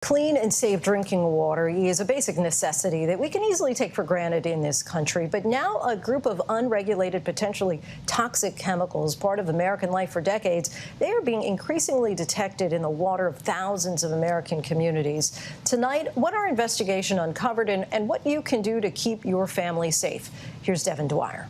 Clean and safe drinking water is a basic necessity that we can easily take for granted in this country. But now a group of unregulated, potentially toxic chemicals, part of American life for decades, they are being increasingly detected in the water of thousands of American communities. Tonight, what our investigation uncovered and what you can do to keep your family safe. Here's Devin Dwyer.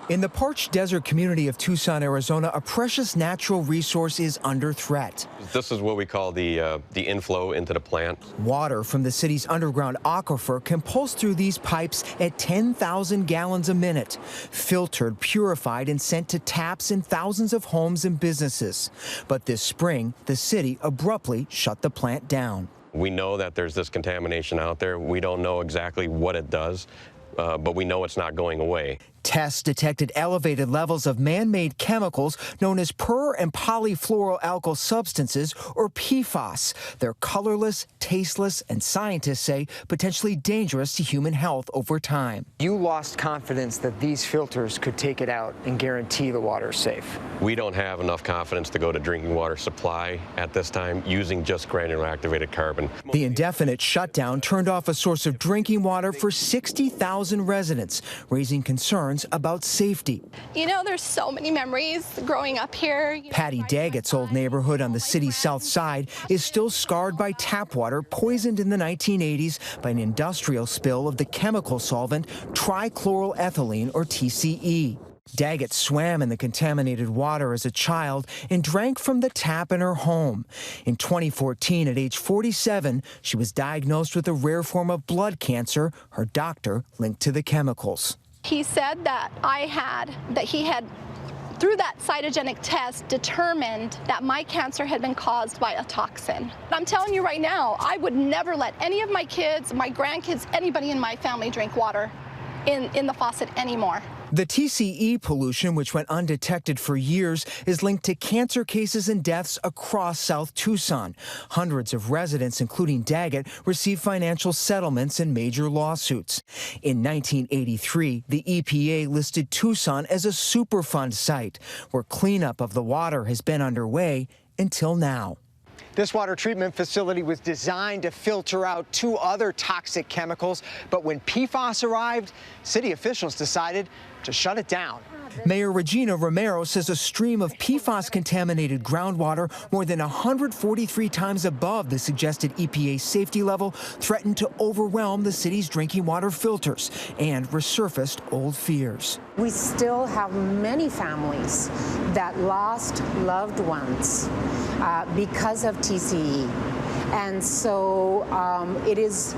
In the parched desert community of Tucson, Arizona, a precious natural resource is under threat. This is what we call the inflow into the plant. Water from the city's underground aquifer can pulse through these pipes at 10,000 gallons a minute, filtered, purified, and sent to taps in thousands of homes and businesses. But this spring, the city abruptly shut the plant down. We know that there's this contamination out there. We don't know exactly what it does, but we know it's not going away. Tests detected elevated levels of man-made chemicals known as per- and polyfluoroalkyl substances, or PFAS. They're colorless, tasteless, and scientists say potentially dangerous to human health over time. You lost confidence that these filters could take it out and guarantee the water's safe. We don't have enough confidence to go to drinking water supply at this time using just granular activated carbon. The indefinite shutdown turned off a source of drinking water for 60,000 residents, raising concerns about safety. You know, there's so many memories growing up here. Patty Daggett's old neighborhood on the city's south side is still scarred by tap water poisoned in the 1980s by an industrial spill of the chemical solvent trichloroethylene, or TCE. Daggett swam in the contaminated water as a child and drank from the tap in her home. In 2014, at age 47, she was diagnosed with a rare form of blood cancer, her doctor linked to the chemicals. He said that he had, through that cytogenic test, determined that my cancer had been caused by a toxin. I'm telling you right now, I would never let any of my kids, my grandkids, anybody in my family drink water in the faucet anymore. The TCE pollution, which went undetected for years, is linked to cancer cases and deaths across South Tucson. Hundreds of residents, including Daggett, received financial settlements and major lawsuits. In 1983, the EPA listed Tucson as a Superfund site, where cleanup of the water has been underway until now. This water treatment facility was designed to filter out 2 other toxic chemicals, but when PFAS arrived, city officials decided to shut it down. Mayor Regina Romero says a stream of PFAS-contaminated groundwater more than 143 times above the suggested EPA safety level threatened to overwhelm the city's drinking water filters and resurfaced old fears. We still have many families that lost loved ones because of TCE. And so it is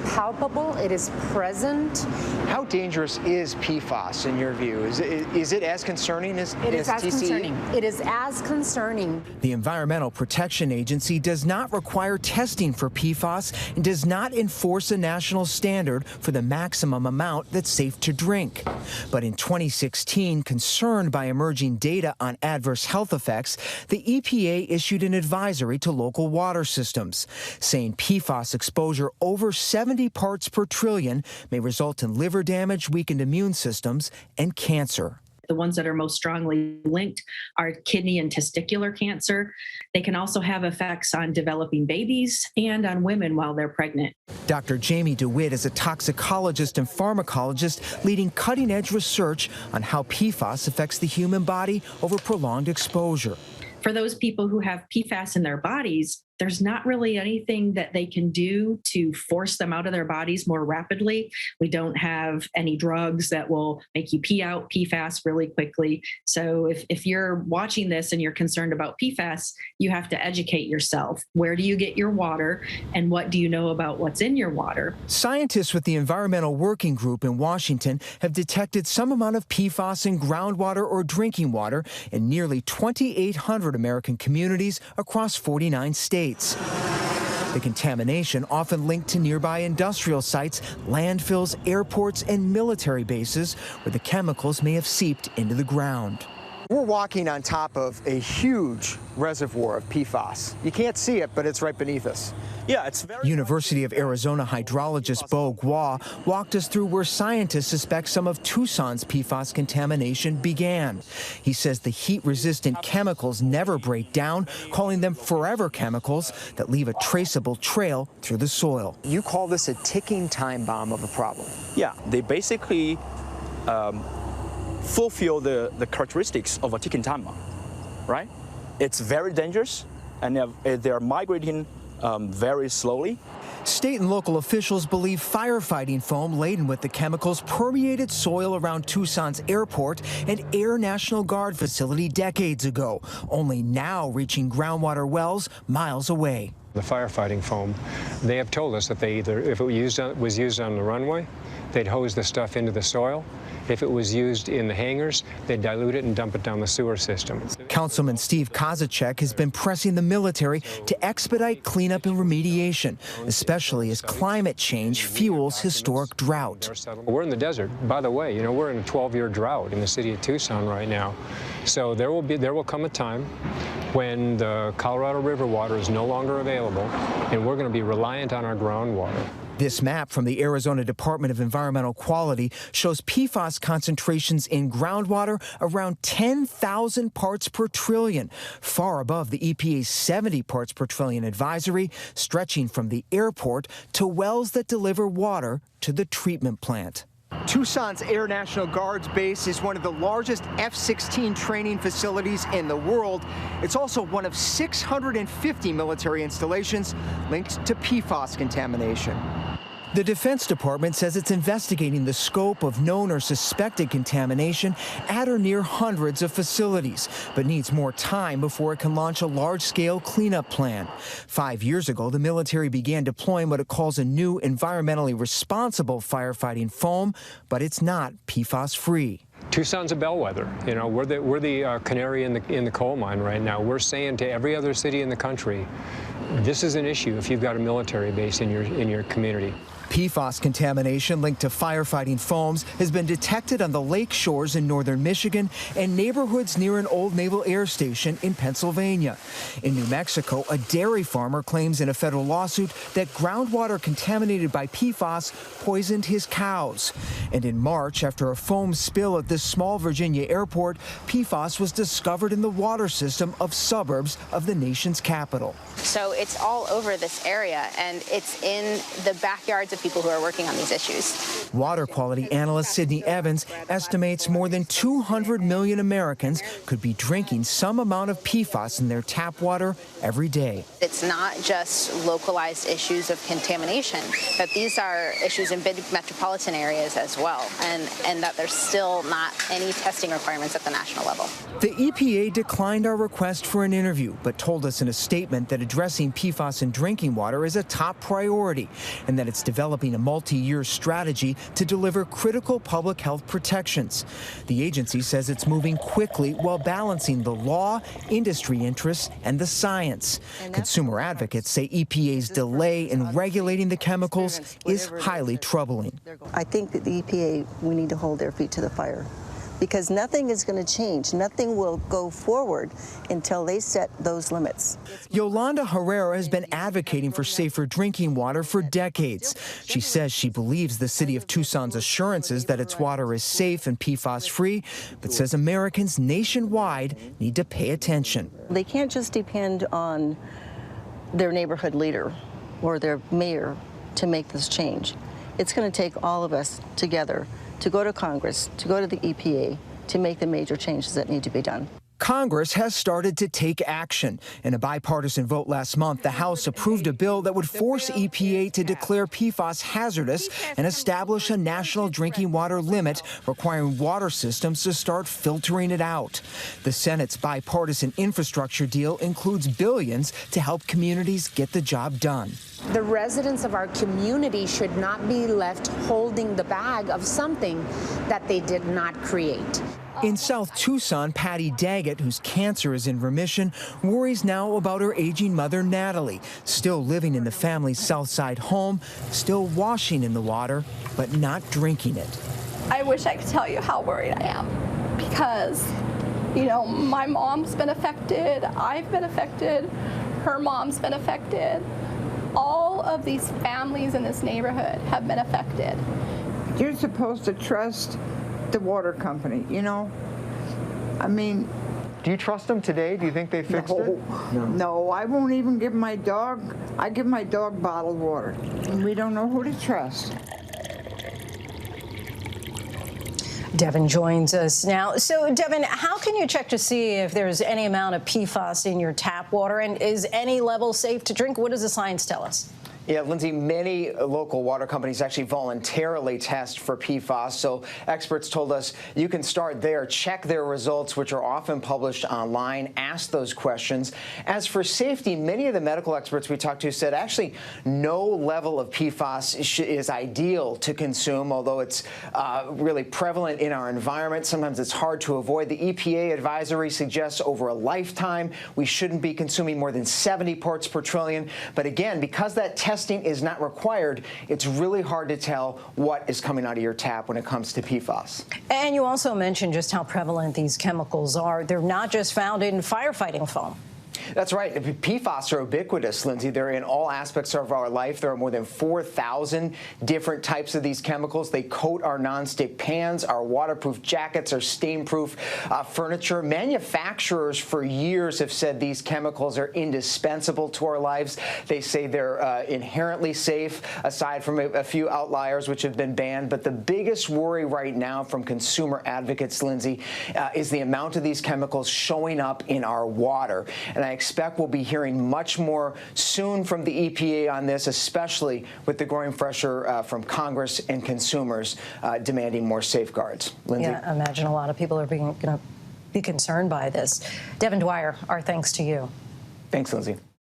palpable, it is present. How dangerous is PFAS in your view? Is it as concerning as TCE? It is as concerning. The Environmental Protection Agency does not require testing for PFAS and does not enforce a national standard for the maximum amount that's safe to drink. But in 2016, concerned by emerging data on adverse health effects, the EPA issued an advisory to local water systems, saying PFAS exposure over 70 parts per trillion may result in liver damage, weakened immune systems, and cancer. The ones that are most strongly linked are kidney and testicular cancer. They can also have effects on developing babies and on women while they're pregnant. Dr. Jamie DeWitt is a toxicologist and pharmacologist leading cutting-edge research on how PFAS affects the human body over prolonged exposure. For those people who have PFAS in their bodies, there's not really anything that they can do to force them out of their bodies more rapidly. We don't have any drugs that will make you pee out PFAS really quickly. So if you're watching this and you're concerned about PFAS, you have to educate yourself. Where do you get your water, and what do you know about what's in your water? Scientists with the Environmental Working Group in Washington have detected some amount of PFAS in groundwater or drinking water in nearly 2,800 American communities across 49 states. The contamination often linked to nearby industrial sites, landfills, airports, and military bases where the chemicals may have seeped into the ground. We're walking on top of a huge reservoir of PFAS. You can't see it, but it's right beneath us. Yeah, it's very... University of Arizona hydrologist Bo Gua walked us through where scientists suspect some of Tucson's PFAS contamination began. He says the heat-resistant chemicals never break down, calling them forever chemicals that leave a traceable trail through the soil. You call this a ticking time bomb of a problem. Yeah, they basically fulfill the characteristics of a ticking time bomb, right? It's very dangerous, and they are migrating very slowly. State and local officials believe firefighting foam laden with the chemicals permeated soil around Tucson's airport and Air National Guard facility decades ago, only now reaching groundwater wells miles away. The firefighting foam, they have told us that they either, if it was used on the runway, they'd hose the stuff into the soil. If it was used in the hangars, they'd dilute it and dump it down the sewer system. Councilman Steve Kozacek has been pressing the military to expedite cleanup and remediation, especially as climate change fuels historic drought. We're in the desert. By the way, you know, we're in a 12-year drought in the city of Tucson right now. So there will come a time when the Colorado River water is no longer available, and we're going to be reliant on our groundwater. This map from the Arizona Department of Environmental Quality shows PFAS concentrations in groundwater around 10,000 parts per trillion, far above the EPA's 70 parts per trillion advisory, stretching from the airport to wells that deliver water to the treatment plant. Tucson's Air National Guard's base is one of the largest F-16 training facilities in the world. It's also one of 650 military installations linked to PFAS contamination. The Defense Department says it's investigating the scope of known or suspected contamination at or near hundreds of facilities, but needs more time before it can launch a large-scale cleanup plan. 5 years ago, the military began deploying what it calls a new environmentally responsible firefighting foam, but it's not PFAS-free. Tucson's a bellwether. You know, we're the canary in the coal mine right now. We're saying to every other city in the country, this is an issue if you've got a military base in your community. PFAS contamination linked to firefighting foams has been detected on the lake shores in northern Michigan and neighborhoods near an old Naval Air Station in Pennsylvania. In New Mexico, a dairy farmer claims in a federal lawsuit that groundwater contaminated by PFAS poisoned his cows. And in March, after a foam spill at this small Virginia airport, PFAS was discovered in the water system of suburbs of the nation's capital. So it's all over this area, and it's in the backyards of people who are working on these issues. Water quality analyst Sydney Evans estimates more than 200 million Americans could be drinking some amount of PFAS in their tap water every day. It's not just localized issues of contamination, that these are issues in big metropolitan areas as well, and that there's still not any testing requirements at the national level. The EPA declined our request for an interview, but told us in a statement that addressing PFAS in drinking water is a top priority and that it's developing a multi-year strategy to deliver critical public health protections. The agency says it's moving quickly while balancing the law, industry interests, and the science. Consumer advocates say EPA's delay in regulating the chemicals is highly troubling. I think that the EPA, we need to hold their feet to the fire, because nothing is going to change. Nothing will go forward until they set those limits. Yolanda Herrera has been advocating for safer drinking water for decades. She says she believes the city of Tucson's assurances that its water is safe and PFAS-free, but says Americans nationwide need to pay attention. They can't just depend on their neighborhood leader or their mayor to make this change. It's going to take all of us together to go to Congress, to go to the EPA, to make the major changes that need to be done. Congress has started to take action. In a bipartisan vote last month, the House approved a bill that would force EPA to declare PFAS hazardous and establish a national drinking water limit, requiring water systems to start filtering it out. The Senate's bipartisan infrastructure deal includes billions to help communities get the job done. The residents of our community should not be left holding the bag of something that they did not create. In South Tucson, Patty Daggett, whose cancer is in remission, worries now about her aging mother, Natalie, still living in the family's South Side home, still washing in the water, but not drinking it. I wish I could tell you how worried I am, because You know, my mom's been affected, I've been affected, her mom's been affected. All of these families in this neighborhood have been affected. You're supposed to trust the water company, you know? I mean... Do you trust them today? Do you think they fixed it? No, I won't even give my dog, I give my dog bottled water. And we don't know who to trust. Devin joins us now. So, Devin, how can you check to see if there's any amount of PFAS in your tap water? And is any level safe to drink? What does the science tell us? Yeah, Lindsay, many local water companies actually voluntarily test for PFAS. So experts told us you can start there, check their results, which are often published online, ask those questions. As for safety, many of the medical experts we talked to said actually no level of PFAS is ideal to consume, although it's really prevalent in our environment. Sometimes it's hard to avoid. The EPA advisory suggests over a lifetime we shouldn't be consuming more than 70 parts per trillion. But again, because that testing is not required, it's really hard to tell what is coming out of your tap when it comes to PFAS. And you also mentioned just how prevalent these chemicals are. They're not just found in firefighting foam. That's right. PFAS are ubiquitous, Lindsay. They're in all aspects of our life. There are more than 4,000 different types of these chemicals. They coat our nonstick pans, our waterproof jackets, our stain-proof furniture. Manufacturers for years have said these chemicals are indispensable to our lives. They say they're inherently safe, aside from a few outliers which have been banned. But the biggest worry right now from consumer advocates, Lindsay, is the amount of these chemicals showing up in our water. And I expect we'll be hearing much more soon from the EPA on this, especially with the growing pressure from Congress and consumers demanding more safeguards. Lindsay? Yeah, I imagine a lot of people are going to be concerned by this. Devin Dwyer, our thanks to you. Thanks, Lindsay.